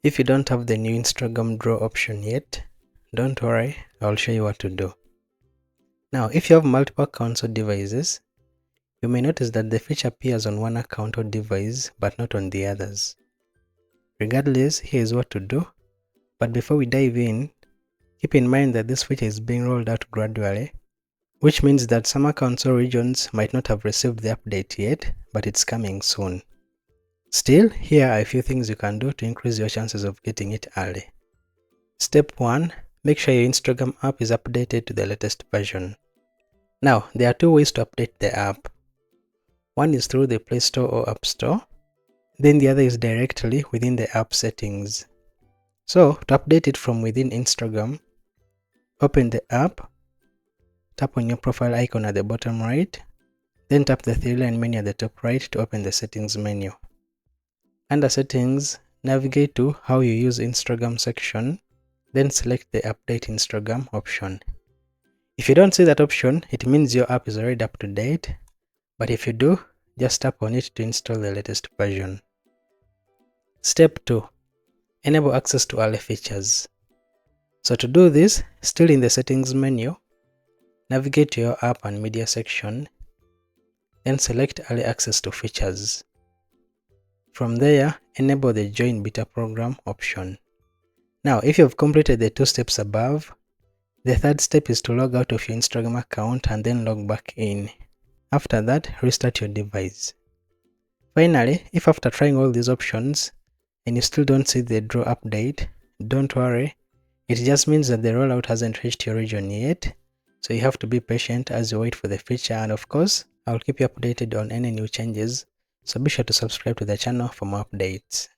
If you don't have the new Instagram draw option yet, don't worry, I'll show you what to do. Now, if you have multiple accounts or devices, you may notice that the feature appears on one account or device but not on the others. Regardless, here is what to do. But before we dive in, keep in mind that this feature is being rolled out gradually, which means that some accounts or regions might not have received the update yet, but it's coming soon. Still, here are a few things you can do to increase your chances of getting it early. Step 1. Make sure your Instagram app is updated to the latest version. Now, there are two ways to update the app. One is through the Play Store or App Store, then the other is directly within the app settings. So, to update it from within Instagram, open the app, tap on your profile icon at the bottom right, then tap the three-line menu at the top right to open the settings menu. Under settings, navigate to how you use Instagram section, then select the update Instagram option. If you don't see that option, it means your app is already up to date, but if you do, just tap on it to install the latest version. Step 2. Enable access to early features. So to do this, still in the settings menu, navigate to your app and media section, then select early access to features. From there, enable the join beta program option. Now, if you have completed the two steps above, the third step is to log out of your Instagram account and then log back in. After that, restart your device. Finally, if after trying all these options and you still don't see the draw update, don't worry. It just means that the rollout hasn't reached your region yet, so you have to be patient as you wait for the feature, and of course, I'll keep you updated on any new changes, so be sure to subscribe to the channel for more updates.